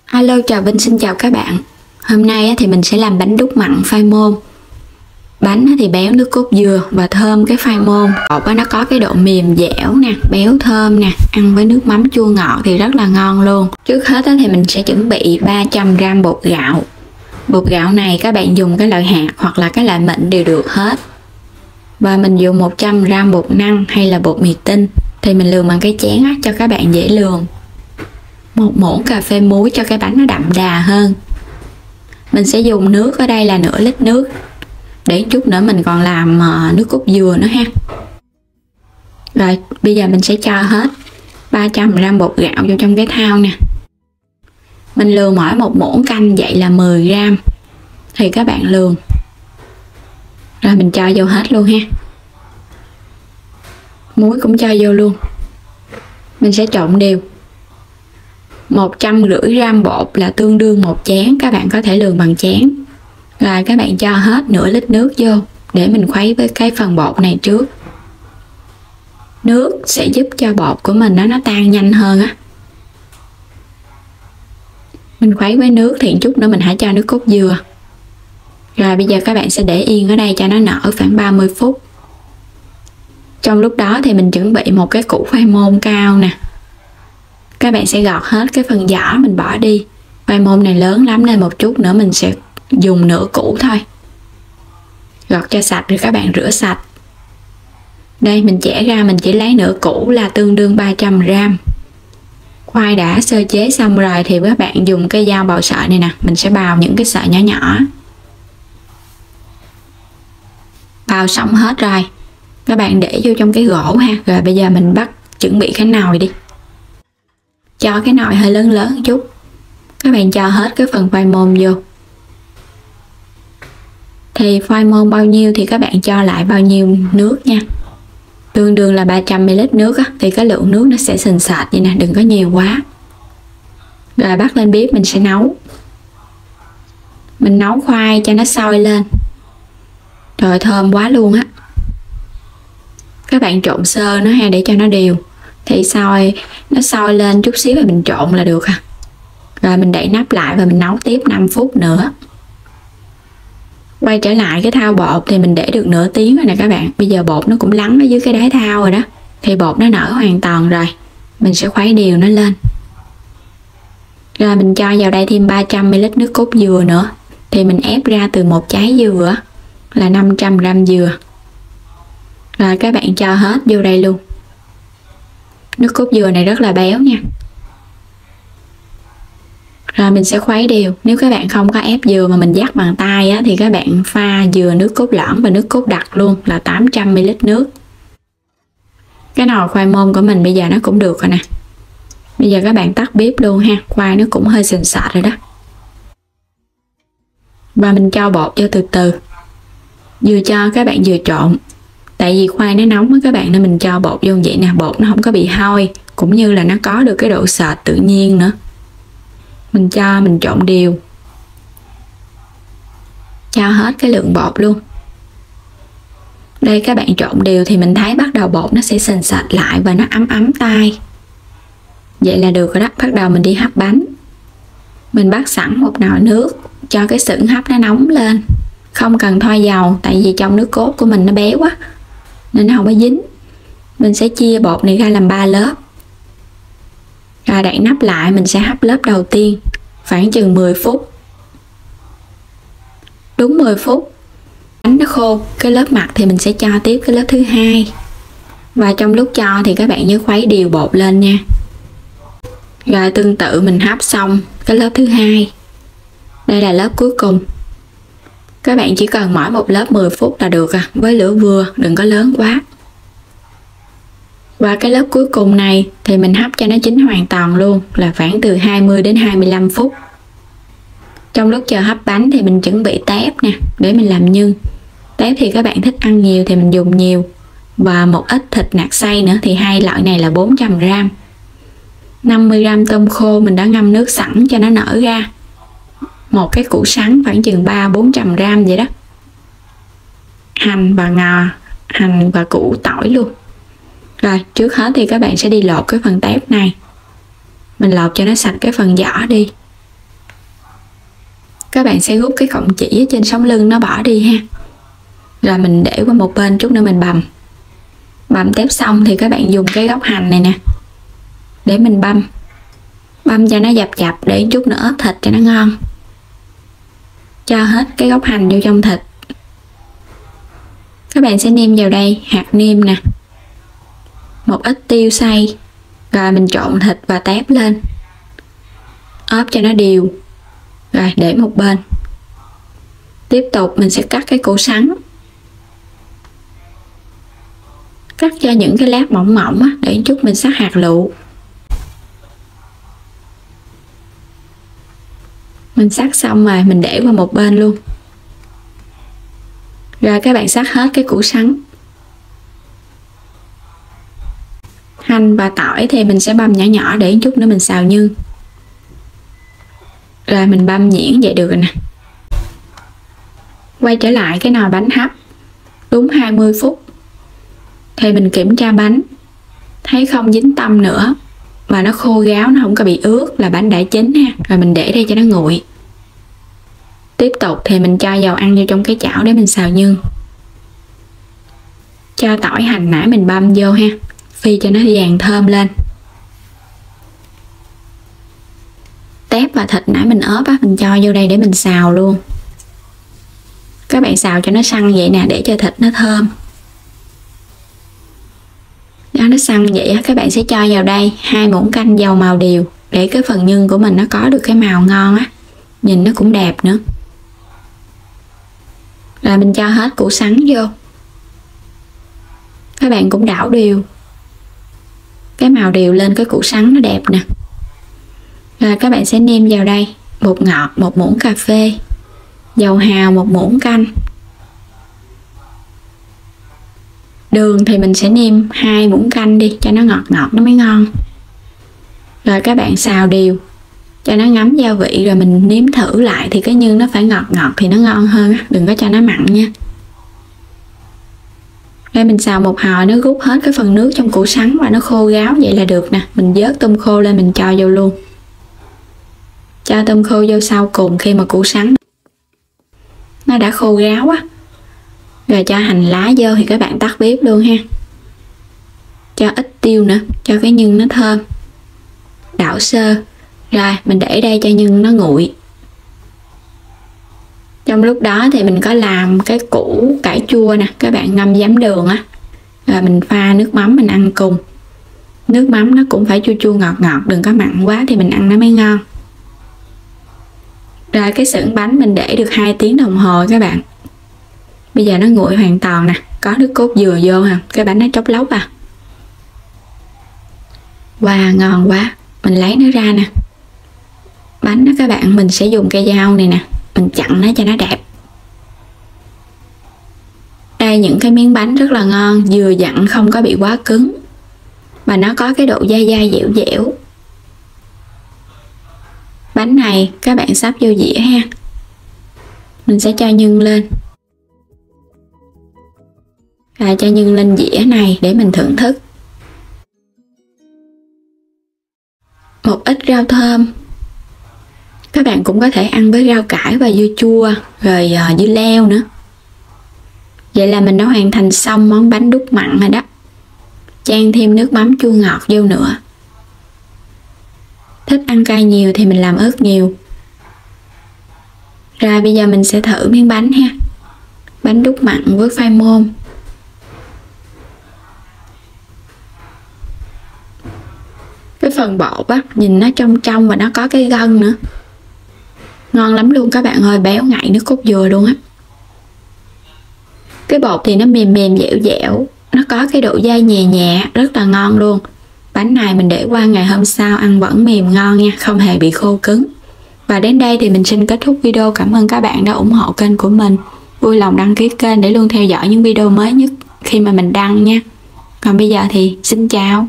Alo, chào Vinh, xin chào các bạn. Hôm nay thì mình sẽ làm bánh đúc mặn khoai môn. Bánh thì béo nước cốt dừa và thơm cái khoai môn. Bột nó có cái độ mềm dẻo nè, béo thơm nè, ăn với nước mắm chua ngọt thì rất là ngon luôn. Trước hết thì mình sẽ chuẩn bị 300g bột gạo. Bột gạo này các bạn dùng cái loại hạt hoặc là cái loại mịn đều được hết. Và mình dùng 100g bột năng hay là bột mì tinh thì mình lường bằng cái chén cho các bạn dễ lường. 1 muỗng cà phê muối cho cái bánh nó đậm đà hơn. Mình sẽ dùng nước ở đây là nửa lít nước. Để chút nữa mình còn làm nước cốt dừa nữa ha. Rồi bây giờ mình sẽ cho hết 300g bột gạo vô trong cái thau nè. Mình lường mỗi 1 muỗng canh vậy là 10g thì các bạn lường. Rồi mình cho vô hết luôn ha. Muối cũng cho vô luôn. Mình sẽ trộn đều. 150g bột là tương đương 1 chén, các bạn có thể lường bằng chén. Rồi các bạn cho hết nửa lít nước vô để mình khuấy với cái phần bột này trước. Nước sẽ giúp cho bột của mình nó tan nhanh hơn á. Mình khuấy với nước thì chút nữa mình hãy cho nước cốt dừa. Rồi bây giờ các bạn sẽ để yên ở đây cho nó nở khoảng 30 phút. Trong lúc đó thì mình chuẩn bị một cái củ khoai môn cao nè. Các bạn sẽ gọt hết cái phần vỏ mình bỏ đi. Khoai môn này lớn lắm nên một chút nữa mình sẽ dùng nửa củ thôi. Gọt cho sạch rồi các bạn rửa sạch. Đây mình chẻ ra, mình chỉ lấy nửa củ là tương đương 300g. Khoai đã sơ chế xong rồi thì các bạn dùng cái dao bào sợi này nè, mình sẽ bào những cái sợi nhỏ nhỏ. Bào xong hết rồi, các bạn để vô trong cái gỗ ha. Rồi bây giờ mình bắt chuẩn bị cái nồi đi. Cho cái nồi hơi lớn lớn một chút. Các bạn cho hết cái phần khoai môn vô. Thì khoai môn bao nhiêu thì các bạn cho lại bao nhiêu nước nha. Tương đương là 300ml nước á, thì cái lượng nước nó sẽ sền sệt vậy nè, đừng có nhiều quá. Rồi bắt lên bếp mình sẽ nấu. Mình nấu khoai cho nó sôi lên. Trời thơm quá luôn á. Các bạn trộn sơ nó ha để cho nó đều. Thì nó sôi lên chút xíu rồi mình trộn là được ha. Rồi mình đậy nắp lại và mình nấu tiếp 5 phút nữa. Quay trở lại cái thau bột thì mình để được nửa tiếng rồi nè các bạn. Bây giờ bột nó cũng lắng ở dưới cái đáy thau rồi đó. Thì bột nó nở hoàn toàn rồi. Mình sẽ khuấy đều nó lên. Rồi mình cho vào đây thêm 300ml nước cốt dừa nữa. Thì mình ép ra từ một trái dừa là 500g dừa. Rồi các bạn cho hết vô đây luôn. Nước cốt dừa này rất là béo nha. Rồi mình sẽ khuấy đều. Nếu các bạn không có ép dừa mà mình dắt bằng tay á, thì các bạn pha dừa nước cốt lõm và nước cốt đặc luôn là 800ml nước. Cái nồi khoai môn của mình bây giờ nó cũng được rồi nè. Bây giờ các bạn tắt bếp luôn ha. Khoai nó cũng hơi sền sệt rồi đó. Và mình cho bột vô từ từ. Vừa cho các bạn vừa trộn. Tại vì khoai nó nóng á các bạn, nên mình cho bột vô vậy nè. Bột nó không có bị hôi, cũng như là nó có được cái độ sệt tự nhiên nữa. Mình trộn đều. Cho hết cái lượng bột luôn. Đây các bạn trộn đều thì mình thấy bắt đầu bột nó sẽ sền sệt lại và nó ấm ấm tay. Vậy là được rồi đó. Bắt đầu mình đi hấp bánh. Mình bắt sẵn một nồi nước, cho cái sửng hấp nó nóng lên. Không cần thoa dầu, tại vì trong nước cốt của mình nó béo quá nên nó không có dính. Mình sẽ chia bột này ra làm 3 lớp. Rồi đậy nắp lại, mình sẽ hấp lớp đầu tiên khoảng chừng 10 phút. Đúng 10 phút bánh nó khô cái lớp mặt thì mình sẽ cho tiếp cái lớp thứ hai. Và trong lúc cho thì các bạn nhớ khuấy đều bột lên nha. Rồi tương tự mình hấp xong cái lớp thứ hai. Đây là lớp cuối cùng. Các bạn chỉ cần mỗi một lớp 10 phút là được với lửa vừa, đừng có lớn quá. Và cái lớp cuối cùng này thì mình hấp cho nó chín hoàn toàn luôn, là khoảng từ 20 đến 25 phút. Trong lúc chờ hấp bánh thì mình chuẩn bị tép nè, để mình làm nhân. Tép thì các bạn thích ăn nhiều thì mình dùng nhiều. Và một ít thịt nạc xay nữa, thì hai loại này là 400g. 50g tôm khô mình đã ngâm nước sẵn cho nó nở ra. Một cái củ sắn khoảng chừng 300-400g vậy đó. Hành và ngò, hành và củ tỏi luôn. Rồi trước hết thì các bạn sẽ đi lột cái phần tép này. mình lọc cho nó sạch cái phần vỏ đi. Các bạn sẽ rút cái cọng chỉ ở trên sống lưng nó bỏ đi ha. Rồi mình để qua một bên chút nữa mình bằm. Bằm tép xong thì các bạn dùng cái góc hành này nè để mình băm cho nó dập để chút nữa ướp thịt cho nó ngon. Cho hết cái góc hành vô trong thịt. Các bạn sẽ nêm vào đây hạt nêm nè, một ít tiêu xay, rồi mình trộn thịt và tép lên, ốp cho nó đều, rồi để một bên. Tiếp tục mình sẽ cắt cái củ sắn, cắt cho những cái lát mỏng mỏng á, để chút mình sắc hạt lựu. Mình sắc xong rồi mình để qua một bên luôn. Rồi các bạn sắc hết cái củ sắn. Hành và tỏi thì mình sẽ băm nhỏ nhỏ để chút nữa mình xào nhân. Rồi mình băm nhuyễn vậy được rồi nè. Quay trở lại cái nồi bánh hấp đúng 20 phút. Thì mình kiểm tra bánh, thấy không dính tăm nữa và nó khô ráo, nó không có bị ướt là bánh đã chín ha. Rồi mình để đây cho nó nguội. Tiếp tục thì mình cho dầu ăn vô trong cái chảo để mình xào nhân. Cho tỏi hành nãy mình băm vô ha, phi cho nó vàng thơm lên. Tép và thịt nãy mình ốp á, mình cho vô đây để mình xào luôn. Các bạn xào cho nó săn vậy nè, để cho thịt nó thơm. Đó, nó săn vậy á, các bạn sẽ cho vào đây 2 muỗng canh dầu màu điều để cái phần nhân của mình nó có được cái màu ngon á, nhìn nó cũng đẹp nữa. Rồi mình cho hết củ sắn vô. Các bạn cũng đảo đều, cái màu đều lên cái củ sắn nó đẹp nè. Rồi các bạn sẽ nêm vào đây bột ngọt 1 muỗng cà phê, dầu hào 1 muỗng canh. Đường thì mình sẽ nêm 2 muỗng canh đi cho nó ngọt ngọt nó mới ngon. Rồi các bạn xào đều cho nó ngấm gia vị, rồi mình nếm thử lại thì cái nhân nó phải ngọt ngọt thì nó ngon hơn, đừng có cho nó mặn nha. Đây mình xào một hồi nó rút hết cái phần nước trong củ sắn và nó khô ráo vậy là được nè. Mình vớt tôm khô lên mình cho vô luôn. Cho tôm khô vô sau cùng khi mà củ sắn nó đã khô ráo á. Rồi cho hành lá vô thì các bạn tắt bếp luôn ha. Cho ít tiêu nữa cho cái nhân nó thơm. Đảo sơ. Rồi mình để đây cho nhân nó nguội. Trong lúc đó thì mình có làm cái củ cải chua nè, các bạn ngâm giấm đường á. Rồi mình pha nước mắm mình ăn cùng. Nước mắm nó cũng phải chua chua ngọt ngọt, đừng có mặn quá thì mình ăn nó mới ngon. Rồi cái xưởng bánh mình để được 2 tiếng đồng hồ các bạn. Bây giờ nó nguội hoàn toàn nè, có nước cốt dừa vô ha, cái bánh nó chốc lóc à. Wow, ngon quá. Mình lấy nó ra nè. Bánh đó các bạn, mình sẽ dùng cây dao này nè, mình chặn nó cho nó đẹp. Đây những cái miếng bánh rất là ngon, vừa dặn không có bị quá cứng và nó có cái độ dai dai dẻo dẻo. Bánh này các bạn sắp vô dĩa ha. Mình sẽ cho nhân lên. Rồi cho nhân lên dĩa này để mình thưởng thức. Một ít rau thơm. Các bạn cũng có thể ăn với rau cải và dưa chua, rồi dưa leo nữa. Vậy là mình đã hoàn thành xong món bánh đúc mặn rồi đó. Chan thêm nước mắm chua ngọt vô nữa. Thích ăn cay nhiều thì mình làm ớt nhiều. Rồi bây giờ mình sẽ thử miếng bánh ha. Bánh đúc mặn với khoai môn. Cái phần bột á, nhìn nó trong trong và nó có cái gân nữa. Ngon lắm luôn các bạn ơi, béo ngậy nước cốt dừa luôn á. Cái bột thì nó mềm mềm dẻo dẻo, nó có cái độ dai nhẹ nhẹ, rất là ngon luôn. Bánh này mình để qua ngày hôm sau ăn vẫn mềm ngon nha, không hề bị khô cứng. Và đến đây thì mình xin kết thúc video. Cảm ơn các bạn đã ủng hộ kênh của mình. Vui lòng đăng ký kênh để luôn theo dõi những video mới nhất khi mà mình đăng nha. Còn bây giờ thì xin chào.